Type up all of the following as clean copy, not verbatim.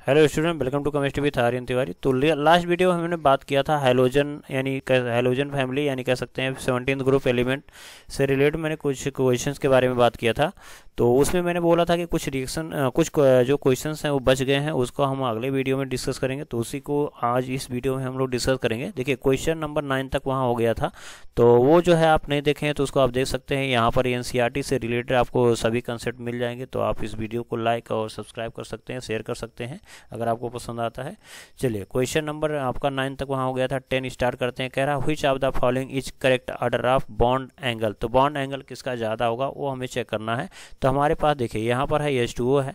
Hello student, welcome to chemistry with Aryan Tiwari. तो last video में हमने बात किया था हैलोजन यानी हैलोजन फैमिली यानी कह सकते हैं 17th ग्रुप एलिमेंट से रिलेटेड मैंने कुछ क्वेश्चंस के बारे में बात किया था। तो उसमें मैंने बोला था कि कुछ जो क्वेश्चंस हैं वो बच गए हैं, उसको हम अगले वीडियो में डिस्कस करेंगे। तो उसी को आज इस वीडियो में हम लोग डिस्कस करेंगे। देखिए, क्वेश्चन नंबर 9 तक वहाँ हो गया था, तो वो जो है आप नहीं देखे हैं तो उसको आप देख सकते हैं। यहाँ पर एनसीईआरटी से रिलेटेड आपको सभी कंसेप्ट मिल जाएंगे। तो आप इस वीडियो को लाइक और सब्सक्राइब कर सकते हैं, शेयर कर सकते हैं अगर आपको पसंद आता है। चलिए, क्वेश्चन नंबर आपका 9 तक वहाँ हो गया था। 10 स्टार्ट करते हैं। कह रहा which of the following is correct order of bond angle. तो बॉन्ड एंगल किसका ज़्यादा होगा वो हमें चेक करना है। तो हमारे पास देखिए यहाँ पर है H2O है,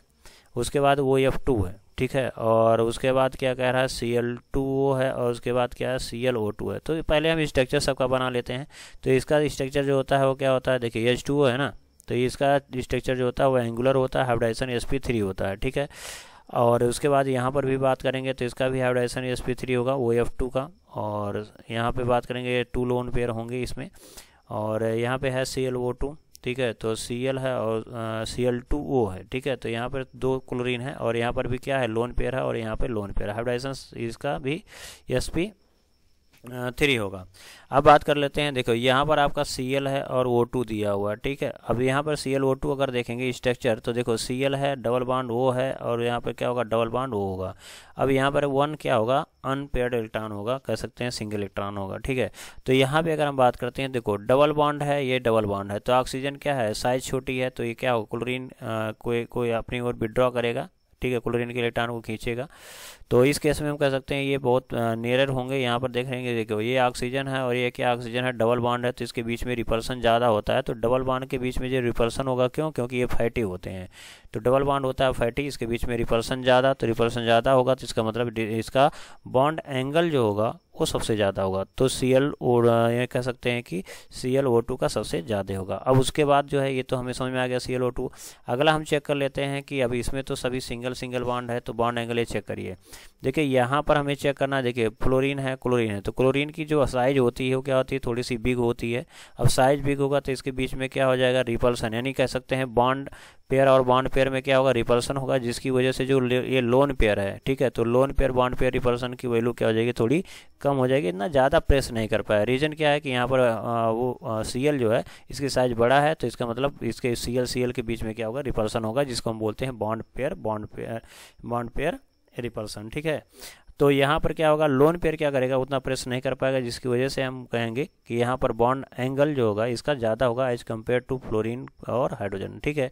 उसके बाद OF2 है, ठीक है, और उसके बाद क्या कह रहा है Cl2O है, और उसके बाद क्या है ClO2 है। तो पहले हम स्ट्रक्चर सबका बना लेते हैं। तो इसका स्ट्रक्चर जो होता है वो क्या होता है, देखिए H2O है ना, तो इसका स्ट्रक्चर जो होता है वो एंगुलर होता है, हाइब्रिडाइजेशन sp3 होता है, ठीक है। और उसके बाद यहाँ पर भी बात करेंगे तो इसका भी हाइब्रिडाइजेशन sp3 होगा OF2 का। और यहाँ पे बात करेंगे 2 लोन पेयर होंगे इसमें। और यहाँ पे है ClO2, ठीक है, तो Cl है और Cl2O है, ठीक है। तो यहाँ पर 2 क्लोरीन है और यहाँ पर भी क्या है लोन पेयर है और यहाँ पे लोन पेयर है। हाइब्रिडाइजेशन इसका भी sp3 होगा। अब बात कर लेते हैं। देखो यहाँ पर आपका Cl है और O2 दिया हुआ है, ठीक है। अब यहाँ पर ClO2 अगर देखेंगे स्ट्रक्चर तो देखो Cl है, डबल बॉन्ड O है, और यहाँ पर क्या होगा डबल बॉन्ड O होगा। अब यहाँ पर 1 क्या होगा अनपेयर्ड इलेक्ट्रॉन होगा, कह सकते हैं सिंगल इलेक्ट्रॉन होगा, ठीक है। तो यहाँ पे अगर हम बात करते हैं, देखो डबल बॉन्ड है, ये डबल बॉन्ड है, तो ऑक्सीजन क्या है साइज छोटी है, तो ये क्या होगा क्लोरीन कोई अपनी ओर विड्रॉ करेगा, ठीक है, क्लोरीन के इलेक्ट्रॉन को खींचेगा। तो इस केस में हम कह सकते हैं ये बहुत नियरर होंगे। यहाँ पर देख लेंगे, देखो ये ऑक्सीजन है और ये क्या ऑक्सीजन है, डबल बॉन्ड है, तो इसके बीच में रिपल्सन ज़्यादा होता है। तो डबल बॉन्ड के बीच में जो रिपल्सन होगा, क्यों, क्योंकि ये फैटी होते हैं। तो डबल बॉन्ड होता है फैटी, इसके बीच में रिपल्सन ज़्यादा, तो रिपल्सन ज़्यादा होगा तो इसका मतलब इसका बॉन्ड एंगल जो होगा वो सबसे ज़्यादा होगा। तो ये कह सकते हैं कि ClO2 का सबसे ज़्यादा होगा। अब उसके बाद जो है ये तो हमें समझ में आ गया ClO2। अगला हम चेक कर लेते हैं कि अभी इसमें तो सभी सिंगल सिंगल बॉन्ड है, तो बॉन्ड एंगल ये चेक करिए। देखिए यहाँ पर हमें चेक करना है, देखिए फ्लोरीन है, क्लोरीन है, तो क्लोरीन की जो साइज होती है वो क्या होती है थोड़ी सी बिग होती है। अब साइज बिग होगा तो इसके बीच में क्या हो जाएगा रिपल्सन, यानी कह सकते हैं बॉन्ड पेयर और बॉन्ड पेयर में क्या होगा रिपल्सन होगा, जिसकी वजह से जो ये लोन पेयर है, ठीक है, तो lone pair bond pair repulsion की वैल्यू क्या हो जाएगी थोड़ी कम हो जाएगी, इतना ज़्यादा प्रेस नहीं कर पाया। रीज़न क्या है कि यहाँ पर वो Cl जो है इसकी साइज बड़ा है, तो इसका मतलब इसके Cl के बीच में क्या होगा रिपल्सन होगा, जिसको हम बोलते हैं बॉन्ड पेयर रिपल्सन, ठीक है। तो यहाँ पर क्या होगा लोन पेयर क्या करेगा उतना प्रेस नहीं कर पाएगा, जिसकी वजह से हम कहेंगे कि यहाँ पर बॉन्ड एंगल जो होगा इसका ज़्यादा होगा एज कम्पेयर टू फ्लोरीन और हाइड्रोजन, ठीक है।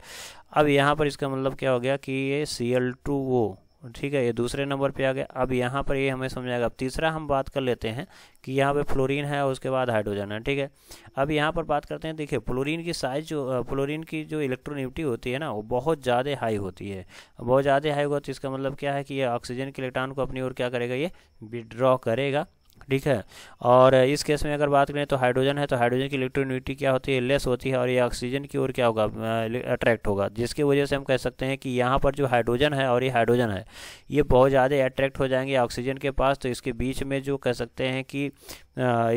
अब यहाँ पर इसका मतलब क्या हो गया कि ये Cl2O, ठीक है, ये दूसरे नंबर पे आ गया। अब यहाँ पर ये हमें समझ आएगा। अब तीसरा हम बात कर लेते हैं कि यहाँ पे फ्लोरीन है और उसके बाद हाइड्रोजन है, ठीक है। अब यहाँ पर बात करते हैं, देखिए फ्लोरीन की साइज जो फ्लोरीन की जो इलेक्ट्रोनेगेटिविटी होती है ना वो बहुत ज़्यादा हाई होती है। बहुत ज़्यादा हाई होगा तो इसका मतलब क्या है कि ये ऑक्सीजन के इलेक्ट्रॉन को अपनी ओर क्या करेगा ये विड्रॉ करेगा, ठीक है। और इस केस में अगर बात करें तो हाइड्रोजन है, तो हाइड्रोजन की इलेक्ट्रोनेगेटिविटी क्या होती है लेस होती है, और ये ऑक्सीजन की ओर क्या होगा अट्रैक्ट होगा, जिसकी वजह से हम कह सकते हैं कि यहाँ पर जो हाइड्रोजन है और ये हाइड्रोजन है ये बहुत ज़्यादा अट्रैक्ट हो जाएंगे ऑक्सीजन के पास। तो इसके बीच में जो कह सकते हैं कि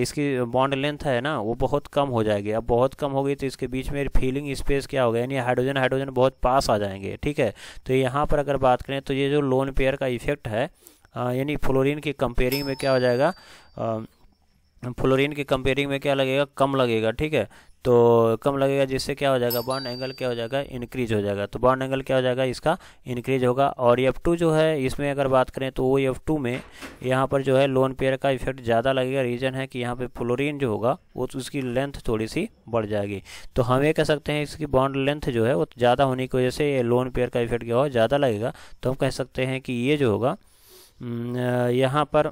इसकी बॉन्ड लेंथ है ना वो बहुत कम हो जाएगी। अब बहुत कम हो गई तो इसके बीच में फीलिंग स्पेस क्या होगा, यानी हाइड्रोजन बहुत पास आ जाएंगे, ठीक है। तो यहाँ पर अगर बात करें तो ये जो लोन पेयर का इफेक्ट है यानी फ्लोरीन की कंपेयरिंग में क्या हो जाएगा, फ्लोरीन की कंपेयरिंग में क्या लगेगा कम लगेगा, ठीक है। तो कम लगेगा जिससे क्या हो जाएगा बॉन्ड एंगल क्या हो जाएगा इंक्रीज हो जाएगा। तो बॉन्ड एंगल क्या हो जाएगा इसका इंक्रीज होगा। और F2 जो है इसमें अगर बात करें तो वो F2 में यहाँ पर जो है लोन पेयर का इफेक्ट ज़्यादा लगेगा। रीज़न है कि यहाँ पे फ्लोरीन जो होगा वो उसकी लेंथ थोड़ी सी बढ़ जाएगी। तो हम ये कह सकते हैं इसकी बॉन्ड लेंथ जो है वो ज़्यादा होने की वजह से ये लोन पेयर का इफेक्ट क्या होगा ज़्यादा लगेगा। तो हम कह सकते हैं कि ये जो होगा यहाँ पर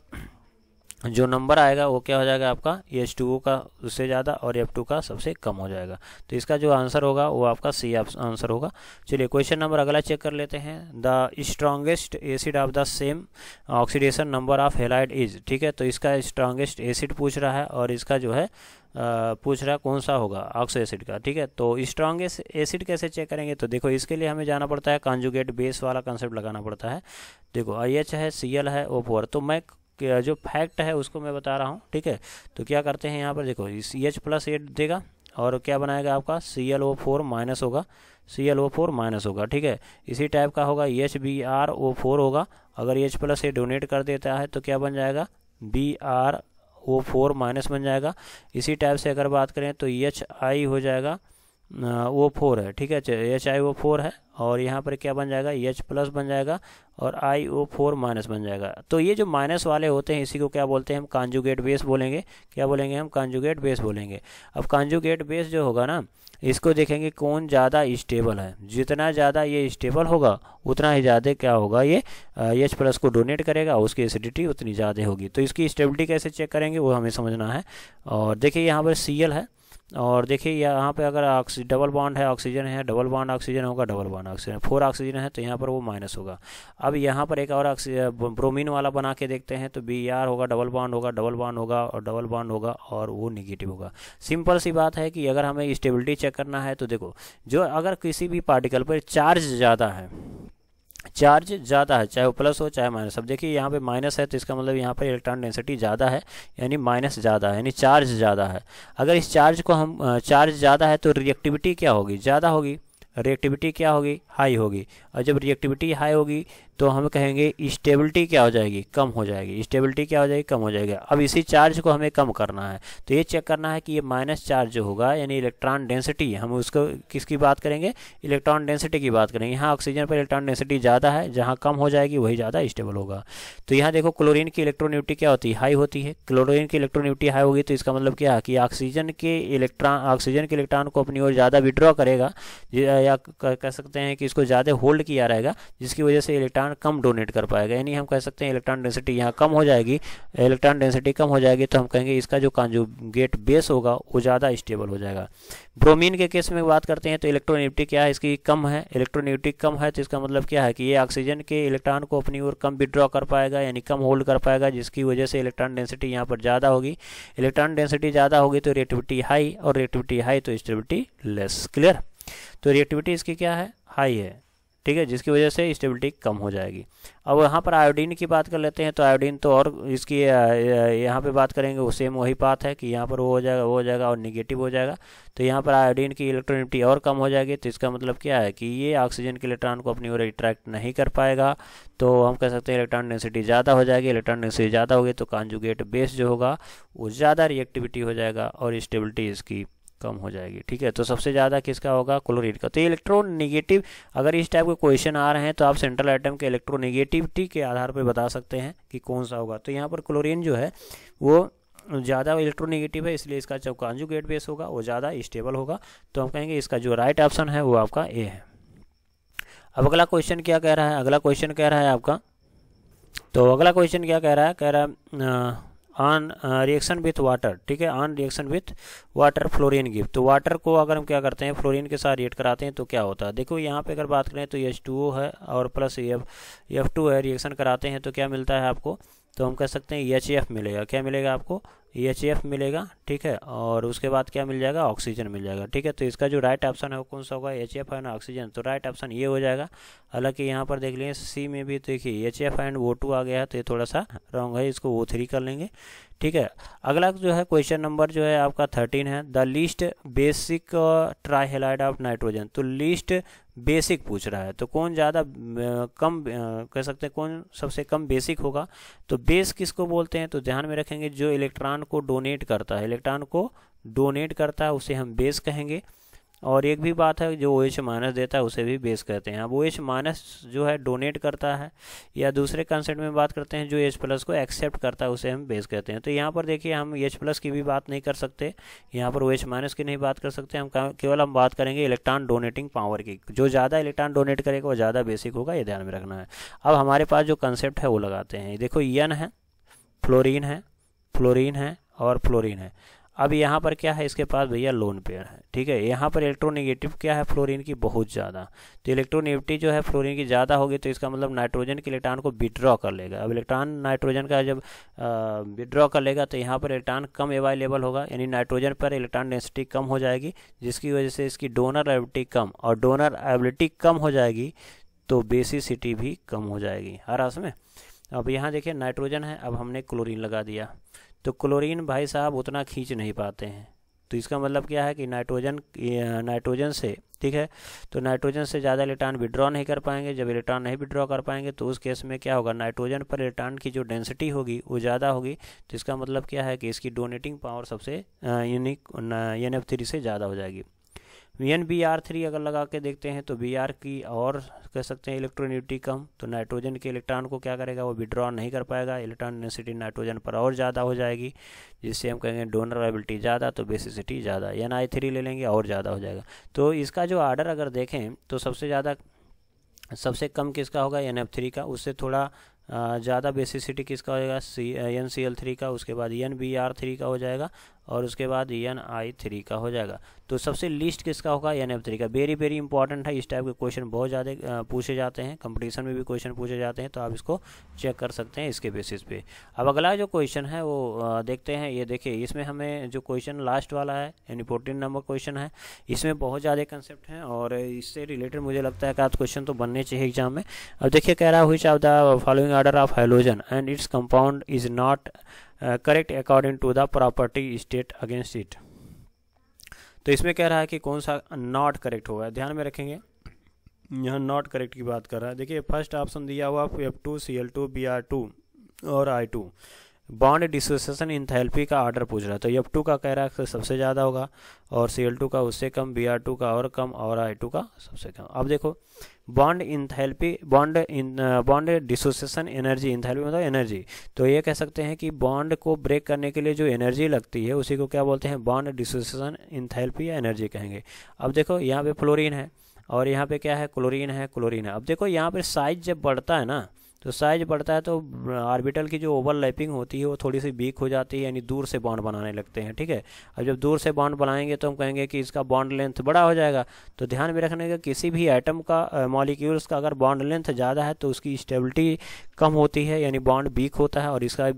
जो नंबर आएगा वो क्या हो जाएगा आपका H2O का उससे ज़्यादा और F2 का सबसे कम हो जाएगा। तो इसका जो आंसर होगा वो आपका C आंसर होगा। चलिए क्वेश्चन नंबर अगला चेक कर लेते हैं। The strongest acid of the same oxidation number of halide is, ठीक है। तो इसका स्ट्रॉन्गेस्ट एसिड पूछ रहा है और इसका जो है पूछ रहा है कौन सा होगा ऑक्सो एसिड का, ठीक है। तो स्ट्रॉन्गेस्ट एसिड कैसे चेक करेंगे, तो देखो इसके लिए हमें जाना पड़ता है कॉन्जुगेट बेस वाला कंसेप्ट लगाना पड़ता है। देखो IH है, Cl है, O4। तो मैं जो फैक्ट है उसको मैं बता रहा हूँ, ठीक है। तो क्या करते हैं यहाँ पर देखो CH+8 देगा और क्या बनाएगा आपका ClO4 माइनस होगा, ClO4 माइनस होगा, ठीक है। इसी टाइप का होगा HBrO4 होगा, अगर H प्लस से डोनेट कर देता है तो क्या बन जाएगा BrO4 माइनस बन जाएगा। इसी टाइप से अगर बात करें तो HI हो जाएगा, O4 है, ठीक है, HiO4 है, और यहाँ पर क्या बन जाएगा H प्लस बन जाएगा और IO4 माइनस बन जाएगा। तो ये जो माइनस वाले होते हैं इसी को क्या बोलते हैं हम कॉन्जुगेट बेस बोलेंगे। क्या बोलेंगे हम कॉन्जुगेट बेस बोलेंगे। अब कॉन्जुगेट बेस जो होगा ना, इसको देखेंगे कौन ज़्यादा स्टेबल है, जितना ज़्यादा ये स्टेबल होगा उतना ही ज़्यादा क्या होगा ये H प्लस को डोनेट करेगा, उसकी एसिडिटी उतनी ज़्यादा होगी। तो इसकी स्टेबिलिटी कैसे चेक करेंगे वो हमें समझना है। और देखिए यहाँ पर Cl है, और देखिए यहाँ पे अगर डबल बॉन्ड है, ऑक्सीजन है, डबल बॉन्ड ऑक्सीजन होगा, डबल बॉन्ड ऑक्सीजन, 4 ऑक्सीजन है तो यहाँ पर वो माइनस होगा। अब यहाँ पर एक और ब्रोमीन वाला बना के देखते हैं तो Br होगा, डबल बॉन्ड होगा, डबल बॉन्ड होगा और डबल बॉन्ड होगा और वो निगेटिव होगा। सिंपल सी बात है कि अगर हमें स्टेबिलिटी चेक करना है तो देखो, जो अगर किसी भी पार्टिकल पर चार्ज ज़्यादा है, चार्ज ज़्यादा है, चाहे वो प्लस हो चाहे माइनस। अब देखिए यहाँ पे माइनस है तो इसका मतलब यहाँ पर इलेक्ट्रॉन डेंसिटी ज़्यादा है, यानी माइनस ज़्यादा है, यानी चार्ज ज़्यादा है। अगर इस चार्ज को हम चार्ज ज़्यादा है तो रिएक्टिविटी क्या होगी, ज़्यादा होगी, रिएक्टिविटी क्या होगी, हाई होगी। और जब रिएक्टिविटी हाई होगी तो हम कहेंगे स्टेबिलिटी क्या हो जाएगी, कम हो जाएगी। स्टेबिलिटी क्या हो जाएगी, कम हो जाएगी। अब इसी चार्ज को हमें कम करना है तो ये चेक करना है कि ये माइनस चार्ज जो होगा यानी इलेक्ट्रॉन डेंसिटी, हम उसको किसकी बात करेंगे, इलेक्ट्रॉन डेंसिटी की बात करेंगे। यहाँ ऑक्सीजन पर इलेक्ट्रॉन डेंसिटी ज़्यादा है, जहाँ कम हो जाएगी वही ज़्यादा स्टेबल होगा। तो यहाँ देखो क्लोरीन की इलेक्ट्रोनेगेटिविटी क्या होती है, हाई होती है। क्लोरीन की इलेक्ट्रोनेगेटिविटी हाई होगी तो इसका मतलब क्या है कि ऑक्सीजन के इलेक्ट्रॉन को अपनी ओर ज़्यादा विड्रॉ करेगा, या कह सकते हैं कि इसको ज़्यादा होल्ड किया रहेगा, जिसकी वजह से इलेक्ट्रॉन कम डोनेट कर पाएगा। यानी हम कह सकते हैं इलेक्ट्रॉन डेंसिटी यहाँ कम हो जाएगी। इलेक्ट्रॉन डेंसिटी कम हो जाएगी तो हम कहेंगे इसका जो कॉन्जुगेट बेस होगा वो ज़्यादा स्टेबल हो जाएगा। ब्रोमीन के केस में बात करते हैं तो इलेक्ट्रोनेगेटिविटी क्या है, इसकी कम है। इलेक्ट्रोनेगेटिविटी कम है तो इसका मतलब क्या है कि ये ऑक्सीजन के इलेक्ट्रॉन को अपनी ओर कम विड्रॉ कर पाएगा, यानी कम होल्ड कर पाएगा, जिसकी वजह से इलेक्ट्रॉन डेंसिटी यहाँ पर ज़्यादा होगी। इलेक्ट्रॉन डेंसिटी ज़्यादा होगी तो रिएक्टिविटी हाई, और रिएक्टिविटी हाई तो स्टेबिलिटी लेस। क्लियर। तो रिएक्टिविटी इसकी क्या है, हाई है, ठीक है, जिसकी वजह से स्टेबिलिटी कम हो जाएगी। अब यहाँ पर आयोडीन की बात कर लेते हैं तो आयोडीन तो और इसकी यहाँ पे बात करेंगे वो सेम वही बात है कि यहाँ पर वो हो जाएगा और निगेटिव हो जाएगा। तो यहाँ पर आयोडीन की इलेक्ट्रोनेगेटिविटी और कम हो जाएगी। तो इसका मतलब क्या है कि ये ऑक्सीजन के इलेक्ट्रॉन को अपनी ओर अट्रैक्ट नहीं कर पाएगा। तो हम कह सकते हैं इलेक्ट्रॉन डेंसिटी ज़्यादा हो जाएगी। इलेक्ट्रॉन डेंसिटी ज़्यादा होगी तो कॉन्जुगेट बेस जो होगा वो ज़्यादा रिएक्टिविटी हो जाएगा और स्टेबिलिटी इसकी कम हो जाएगी। ठीक है, तो सबसे ज़्यादा किसका होगा, क्लोरीन का। तो इलेक्ट्रोनेगेटिव अगर इस टाइप के क्वेश्चन आ रहे हैं तो आप सेंट्रल एटम के इलेक्ट्रोनेगेटिविटी के आधार पर बता सकते हैं कि कौन सा होगा। तो यहाँ पर क्लोरीन जो है वो ज़्यादा इलेक्ट्रोनेगेटिव है, इसलिए इसका जो कॉन्जुगेट बेस होगा वो ज़्यादा स्टेबल होगा। तो हम कहेंगे इसका जो राइट ऑप्शन है वो आपका ए है। अब अगला क्वेश्चन क्या कह रहा है, अगला क्वेश्चन कह रहा है आपका, तो अगला क्वेश्चन क्या कह रहा है, कह रहा है ऑन रिएक्शन विथ वाटर। ठीक है, on reaction with water fluorine give. तो वाटर को अगर हम क्या करते हैं फ्लोरीन के साथ रिएक्ट कराते हैं तो क्या होता है। देखो यहाँ पे अगर बात करें तो H2O है और प्लस F2 है, रिएक्शन कराते हैं तो क्या मिलता है आपको, तो हम कह सकते हैं HF मिलेगा। क्या मिलेगा आपको, HF मिलेगा। ठीक है, और उसके बाद क्या मिल जाएगा, ऑक्सीजन मिल जाएगा। ठीक है, तो इसका जो राइट ऑप्शन है वो कौन सा होगा, HF एंड ऑक्सीजन। तो राइट ऑप्शन ये हो जाएगा। हालांकि यहाँ पर देख लेंगे सी में भी देखिए HF एंड O2 आ गया है तो ये थोड़ा सा रॉन्ग है, इसको O3 कर लेंगे। ठीक है, अगला जो है क्वेश्चन नंबर जो है आपका 13 है, the least basic ट्राइहेलाइड of nitrogen. तो लीस्ट बेसिक पूछ रहा है तो कौन ज़्यादा कम कह सकते हैं कौन सबसे कम बेसिक होगा। तो बेस किसको बोलते हैं, तो ध्यान में रखेंगे जो इलेक्ट्रॉन को डोनेट करता है, इलेक्ट्रॉन को डोनेट करता है उसे हम बेस कहेंगे। और एक भी बात है जो OH माइनस देता है उसे भी बेस कहते हैं। अब OH माइनस जो है डोनेट करता है, या दूसरे कंसेप्ट में बात करते हैं जो H प्लस को एक्सेप्ट करता है उसे हम बेस कहते हैं। तो यहाँ पर देखिए हम H प्लस की भी बात नहीं कर सकते, यहाँ पर OH माइनस की नहीं बात कर सकते, हम केवल हम बात करेंगे इलेक्ट्रॉन डोनेटिंग पावर की। जो ज़्यादा इलेक्ट्रॉन डोनेट करेगा वो ज़्यादा बेसिक होगा, ये ध्यान में रखना है। अब हमारे पास जो कंसेप्ट है वो लगाते हैं। देखो N है, फ्लोरीन है, फ्लोरीन है और फ्लोरीन है। अब यहाँ पर क्या है, इसके पास भैया लोन पेयर है। ठीक है, यहाँ पर इलेक्ट्रोनेगेटिव क्या है फ्लोरीन की, बहुत ज़्यादा। तो इलेक्ट्रोनेगेटिविटी जो है फ्लोरीन की ज़्यादा होगी तो इसका मतलब नाइट्रोजन के इलेक्ट्रॉन को विड्रॉ कर लेगा। अब इलेक्ट्रॉन नाइट्रोजन का जब विड्रॉ कर लेगा तो यहाँ पर इलेक्ट्रॉन कम अवेलेबल होगा, यानी नाइट्रोजन पर इलेक्ट्रॉन डेंसिटी कम हो जाएगी, जिसकी वजह से इसकी डोनर एबिलिटी कम, और डोनर एबिलिटी कम हो जाएगी तो बेसिसिटी भी कम हो जाएगी हर हाथ में। अब यहाँ देखिए नाइट्रोजन है, अब हमने क्लोरीन लगा दिया तो क्लोरीन भाई साहब उतना खींच नहीं पाते हैं। तो इसका मतलब क्या है कि नाइट्रोजन से, ठीक है, तो नाइट्रोजन से ज़्यादा इलेक्ट्रॉन विड्रॉ नहीं कर पाएंगे। जब इलेक्ट्रॉन नहीं विड्रॉ कर पाएंगे तो उस केस में क्या होगा, नाइट्रोजन पर इलेक्ट्रॉन की जो डेंसिटी होगी वो ज़्यादा होगी। तो इसका मतलब क्या है कि इसकी डोनेटिंग पावर सबसे NF3 से ज़्यादा हो जाएगी। Br3 अगर लगा के देखते हैं तो Br की और कह सकते हैं इलेक्ट्रोनेगेटिविटी कम, तो नाइट्रोजन के इलेक्ट्रॉन को क्या करेगा, वो विड्रॉ नहीं कर पाएगा, इलेक्ट्रॉन डेंसिटी नाइट्रोजन पर और ज़्यादा हो जाएगी, जिससे हम कहेंगे डोनर वाइबिलिटी ज़्यादा तो बेसिसिटी ज़्यादा। Ni3 ले लेंगे और ज़्यादा हो जाएगा। तो इसका जो आर्डर अगर देखें तो सबसे कम किसका होगा, NF3 का, उससे थोड़ा ज़्यादा बेसिसिटी किसका हो जाएगा, NCl3 का, उसके बाद Br3 का हो जाएगा, और उसके बाद Ni3 का हो जाएगा। तो सबसे लीस्ट किसका होगा, NF3 का। वेरी वेरी इंपॉर्टेंट है, इस टाइप के क्वेश्चन बहुत ज़्यादा पूछे जाते हैं, कंपटीशन में भी क्वेश्चन पूछे जाते हैं, तो आप इसको चेक कर सकते हैं इसके बेसिस पे। अब अगला जो क्वेश्चन है वो देखते हैं। ये देखिए, इसमें हमें जो क्वेश्चन लास्ट वाला है यानी 14 नंबर क्वेश्चन है, इसमें बहुत ज़्यादा कंसेप्ट हैं और इससे रिलेटेड मुझे लगता है कि आज क्वेश्चन तो बनने चाहिए एग्जाम में। अब देखिए, कह रहा है which of the following order of hydrogen and its compound is not correct according to the property state against it. तो इसमें कह रहा है कि कौन सा नॉट करेक्ट होगा, ध्यान में रखेंगे, यहाँ नॉट करेक्ट की बात कर रहा है। देखिए, फर्स्ट ऑप्शन दिया हुआ F2 Cl2 Br2 और I2। बॉन्ड डिसोसिएशन इंथैल्पी का ऑर्डर पूछ रहा है, तो F2 का कह रहा है कि सबसे ज़्यादा होगा, और Cl2 का उससे कम, Br2 का और कम, और I2 का सबसे कम। अब देखो, bond enthalpy, bond dissociation energy, enthalpy मतलब एनर्जी, तो ये कह सकते हैं कि बॉन्ड को ब्रेक करने के लिए जो एनर्जी लगती है उसी को क्या बोलते हैं, बॉन्ड डिसोसिएशन इंथैल्पी या एनर्जी कहेंगे। अब देखो, यहाँ पे फ्लोरीन है और यहाँ पे क्या है, क्लोरीन है। अब देखो, यहाँ पे साइज जब बढ़ता है ना, तो साइज बढ़ता है तो ऑर्बिटल की जो ओवरलैपिंग होती है वो थोड़ी सी वीक हो जाती है, यानी दूर से बॉन्ड बनाने लगते हैं, ठीक है। अब जब दूर से बॉन्ड बनाएंगे तो हम कहेंगे कि इसका बॉन्ड लेंथ बड़ा हो जाएगा। तो ध्यान में रखने का, किसी भी एटम का मॉलिक्यूल्स का अगर बॉन्ड लेंथ ज़्यादा है तो उसकी स्टेबिलिटी कम होती है, यानी बॉन्ड वीक होता है और इसका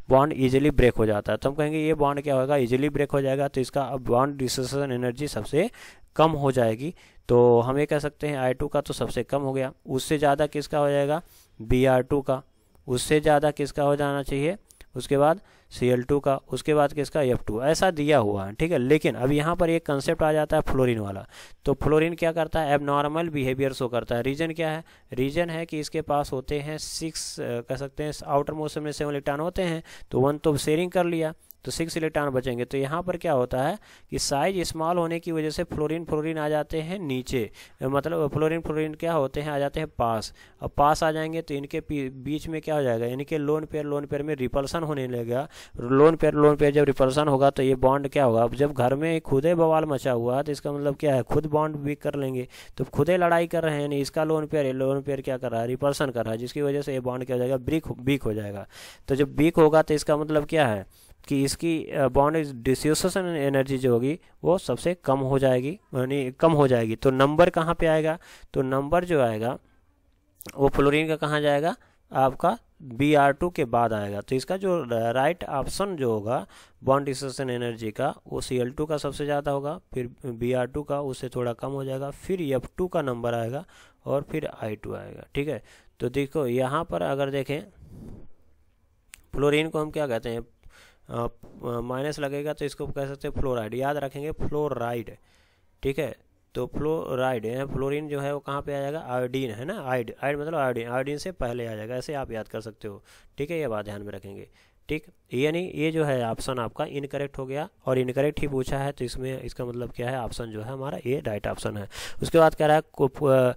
बॉन्ड ईजिली ब्रेक हो जाता है। तो हम कहेंगे ये बॉन्ड क्या होगा, ईजिली ब्रेक हो जाएगा, तो इसका बॉन्ड डिसोसिएशन एनर्जी सबसे कम हो जाएगी। तो हम ये कह सकते हैं I2 का तो सबसे कम हो गया, उससे ज़्यादा किसका हो जाएगा, Br2 का, उससे ज़्यादा किसका हो जाना चाहिए, उसके बाद Cl2 का, उसके बाद किसका, F2, ऐसा दिया हुआ है, ठीक है। लेकिन अब यहाँ पर एक कंसेप्ट आ जाता है फ्लोरीन वाला। तो फ्लोरीन क्या करता है, एबनॉर्मल बिहेवियर शो करता है। रीजन क्या है, रीजन है कि इसके पास होते हैं 6 कह सकते हैं आउटर मोस्ट में 7 इलेक्ट्रॉन होते हैं, तो 1 तो शेयरिंग कर लिया, तो 6 इलेक्ट्रॉन बचेंगे। तो यहाँ पर क्या होता है कि साइज स्मॉल होने की वजह से फ्लोरीन आ जाते हैं नीचे, मतलब फ्लोरीन क्या होते हैं, आ जाते हैं पास। अब पास आ जाएंगे तो इनके बीच में क्या हो जाएगा, यानी कि लोन पेयर में रिपल्सन होने लगेगा। लोन पेयर जब रिपल्सन होगा तो ये बॉन्ड क्या होगा, अब जब घर में खुदे बवाल मचा हुआ है तो इसका मतलब क्या है, खुद बॉन्ड वीक कर लेंगे, तो खुदे लड़ाई कर रहे हैं, नहीं इसका लोन पेयर क्या कर रहा है, रिपल्सन कर रहा है, जिसकी वजह से ये बॉन्ड क्या हो जाएगा, वीक हो जाएगा। तो जब वीक होगा तो इसका मतलब क्या है कि इसकी बॉन्ड डिसोसिएशन एनर्जी जो होगी वो सबसे कम हो जाएगी, यानी कम हो जाएगी। तो नंबर कहाँ पे आएगा, तो नंबर जो आएगा वो फ्लोरीन का कहाँ जाएगा, आपका Br2 के बाद आएगा। तो इसका जो राइट ऑप्शन जो होगा बॉन्ड डिसोसिएशन एनर्जी का, वो Cl2 का सबसे ज़्यादा होगा, फिर Br2 का उससे थोड़ा कम हो जाएगा, फिर F2 का नंबर आएगा और फिर I2 आएगा, ठीक है। तो देखो, यहाँ पर अगर देखें फ्लोरीन को हम क्या कहते हैं, माइनस लगेगा तो इसको कह सकते हैं फ्लोराइड, याद रखेंगे फ्लोराइड, ठीक है। तो फ्लोराइड है, फ्लोरीन जो है वो कहाँ पे आ जाएगा, आयोडीन है ना, आइड मतलब आयोडीन से पहले आ जाएगा, ऐसे आप याद कर सकते हो, ठीक है। ये बात ध्यान में रखेंगे, ठीक। यानी ये जो है ऑप्शन आपका इनकरेक्ट हो गया, और इनकरेक्ट ही पूछा है तो इसमें इसका मतलब क्या है, ऑप्शन जो है हमारा ये राइट ऑप्शन है। उसके बाद कह रहा है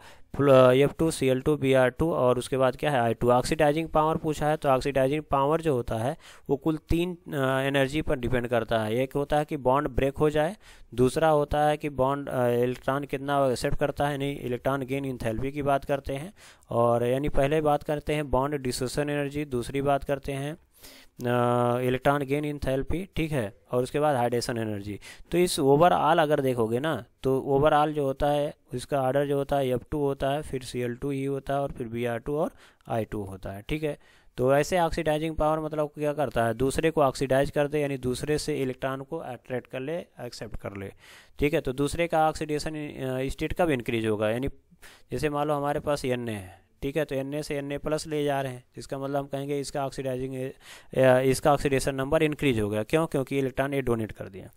F2 Cl2 Br2 और उसके बाद क्या है I2। ऑक्सीडाइजिंग पावर पूछा है, तो ऑक्सीडाइजिंग पावर जो होता है वो कुल 3 एनर्जी पर डिपेंड करता है। एक होता है कि बॉन्ड ब्रेक हो जाए, दूसरा होता है कि बॉन्ड इलेक्ट्रॉन कितना एक्सेप्ट करता है, नहीं इलेक्ट्रॉन गेन इंथैल्पी की बात करते हैं, और यानी पहले बात करते हैं बॉन्ड डिसोसिएशन एनर्जी, दूसरी बात करते हैं इलेक्ट्रॉन गेन इंथैल्पी, ठीक है, और उसके बाद हाइड्रेशन एनर्जी। तो इस ओवरऑल अगर देखोगे ना, तो ओवरऑल जो होता है उसका ऑर्डर जो होता है F2 होता है, फिर Cl2 ही होता है, और फिर Br2 और I2 होता है, ठीक है। तो ऐसे ऑक्सीडाइजिंग पावर मतलब क्या करता है, दूसरे को ऑक्सीडाइज कर दे, यानी दूसरे से इलेक्ट्रॉन को अट्रैक्ट कर ले, एक्सेप्ट कर ले, ठीक है। तो दूसरे का ऑक्सीडेशन स्टेट कब इंक्रीज होगा, यानी जैसे मान लो हमारे पास N है, ठीक है। तो Na से Na+ ले जा रहे हैं, इसका मतलब हम कहेंगे इसका ऑक्सीडेशन नंबर इंक्रीज हो गया। क्यों? क्योंकि इलेक्ट्रॉन ये डोनेट कर दिया।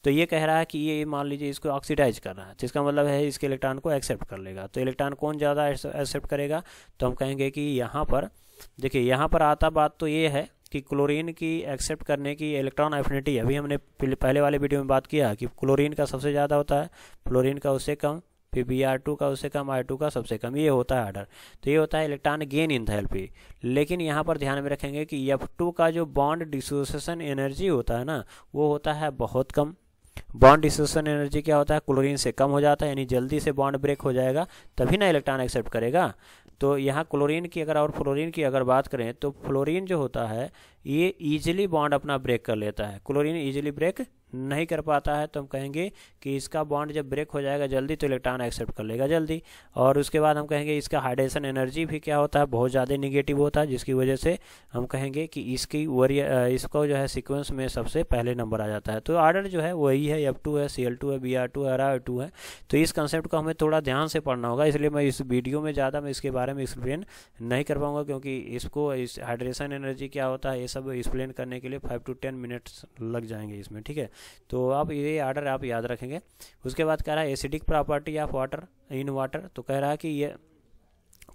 तो ये कह रहा है कि ये मान लीजिए इसको ऑक्सीडाइज कर रहा है, जिसका मतलब है इसके इलेक्ट्रॉन को एक्सेप्ट कर लेगा। तो इलेक्ट्रॉन कौन ज़्यादा एक्सेप्ट करेगा? तो हम कहेंगे कि यहाँ पर देखिए, यहाँ पर आता बात तो ये है कि क्लोरीन की एक्सेप्ट करने की इलेक्ट्रॉन एफिनिटी, अभी हमने पहले वाले वीडियो में बात किया कि क्लोरीन का सबसे ज़्यादा होता है, फ्लोरीन का उससे कम, फिर Br2 का उससे कम, I2 का सबसे कम, ये होता है आर्डर। तो ये होता है इलेक्ट्रॉन गेन इंथैल्पी। लेकिन यहाँ पर ध्यान में रखेंगे कि F2 का जो बॉन्ड डिसोसिएशन एनर्जी होता है ना, वो होता है बहुत कम। बॉन्ड डिसोसिएशन एनर्जी क्या होता है? क्लोरीन से कम हो जाता है, यानी जल्दी से बॉन्ड ब्रेक हो जाएगा, तभी ना इलेक्ट्रॉन एक्सेप्ट करेगा। तो यहाँ क्लोरीन की अगर और फ्लोरीन की अगर बात करें, तो फ्लोरीन जो होता है ये ईजिली बॉन्ड अपना ब्रेक कर लेता है, क्लोरीन ईजिली ब्रेक नहीं कर पाता है। तो हम कहेंगे कि इसका बॉन्ड जब ब्रेक हो जाएगा जल्दी, तो इलेक्ट्रॉन एक्सेप्ट कर लेगा जल्दी। और उसके बाद हम कहेंगे इसका हाइड्रेशन एनर्जी भी क्या होता है? बहुत ज़्यादा निगेटिव होता है, जिसकी वजह से हम कहेंगे कि इसको जो है सीक्वेंस में सबसे पहले नंबर आ जाता है। तो आर्डर जो है वही है, F2 है, Cl2 है, Br2 है, Ri2 है। तो इस कंसेप्ट को हमें थोड़ा ध्यान से पढ़ना होगा, इसलिए मैं इस वीडियो में ज़्यादा मैं इसके बारे में एक्सप्लेन नहीं कर पाऊँगा, क्योंकि इसको इस हाइड्रेशन एनर्जी क्या होता है ये सब एक्सप्लेन करने के लिए 5 to 10 मिनट्स लग जाएंगे इसमें, ठीक है। तो आप ये आर्डर आप याद रखेंगे। उसके बाद कह रहा है acidic property of water in water. तो कह रहा है कि ये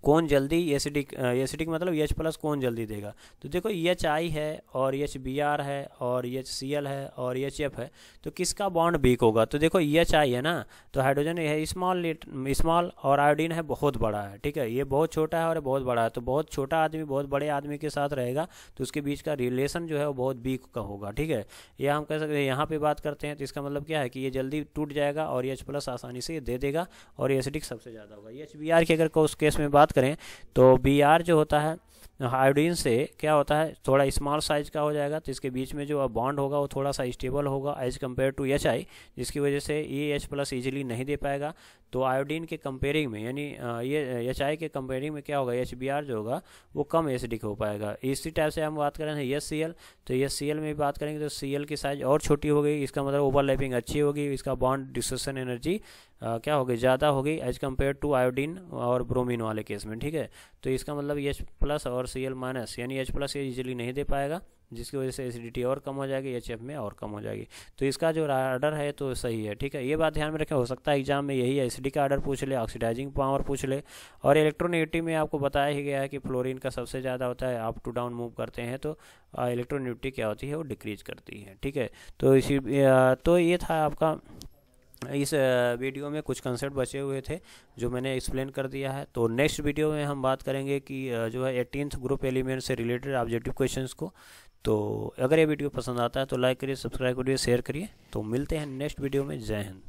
कौन जल्दी एसिडिक मतलब H+ कौन जल्दी देगा? तो देखो HI है और HBr है और HCl है और HF है, तो किसका बॉन्ड वीक होगा? तो देखो HI है ना, तो हाइड्रोजन है स्मॉल और आयोडीन है बहुत बड़ा है, ठीक है। ये बहुत छोटा है और बहुत बड़ा है, तो बहुत छोटा आदमी बहुत बड़े आदमी के साथ रहेगा, तो उसके बीच का रिलेशन जो है वो बहुत वीक का होगा, ठीक है। या हम कह सकते हैं यहाँ पे बात करते हैं, तो इसका मतलब क्या है कि ये जल्दी टूट जाएगा और H+ आसानी से दे देगा और एसिडिक सबसे ज़्यादा होगा। HBr की अगर उस केस में बात करें, तो Br जो होता है आयोडीन से क्या होता है, थोड़ा स्मॉल साइज का हो जाएगा, तो इसके बीच में जो बॉन्ड होगा वो थोड़ा सा स्टेबल होगा एज कम्पेयर टू HI, जिसकी वजह से ये H+ ईजिली नहीं दे पाएगा। तो आयोडीन के कंपेयरिंग में, यानी ये HI के कंपेयरिंग में क्या होगा, HBr जो होगा वो कम एसिडिक हो पाएगा। इसी टाइप से हम बात करें HCl, तो HCl में बात करेंगे तो Cl की साइज और छोटी हो गई, इसका मतलब ओवरलैपिंग अच्छी होगी, इसका बॉन्ड डिसोसिएशन एनर्जी क्या होगी, ज़्यादा होगी एज कम्पेयर टू आयोडीन और ब्रोमीन वाले केस में, ठीक है। तो इसका मतलब H+ और Cl- यानी H+ ये ईजिली नहीं दे पाएगा, जिसकी वजह से एसिडिटी और कम हो जाएगी, HF में और कम हो जाएगी। तो इसका जो आर्डर है तो सही है, ठीक है। ये बात ध्यान में रखें, हो सकता है एग्जाम में यही एसिडिक आर्डर पूछ ले, ऑक्सीडाइजिंग पावर पूछ ले। और इलेक्ट्रोनेगेटिव में आपको बताया ही गया है कि फ्लोरीन का सबसे ज़्यादा होता है, अप टू डाउन मूव करते हैं तो इलेक्ट्रोनेगेटिव क्या होती है, वो डिक्रीज करती है, ठीक है। तो ये था आपका, इस वीडियो में कुछ कंसेप्ट बचे हुए थे जो मैंने एक्सप्लेन कर दिया है। तो नेक्स्ट वीडियो में हम बात करेंगे कि जो है 18th ग्रुप एलिमेंट से रिलेटेड ऑब्जेक्टिव क्वेश्चंस को। तो अगर ये वीडियो पसंद आता है तो लाइक करिए, सब्सक्राइब करिए, शेयर करिए। तो मिलते हैं नेक्स्ट वीडियो में। जय हिंद।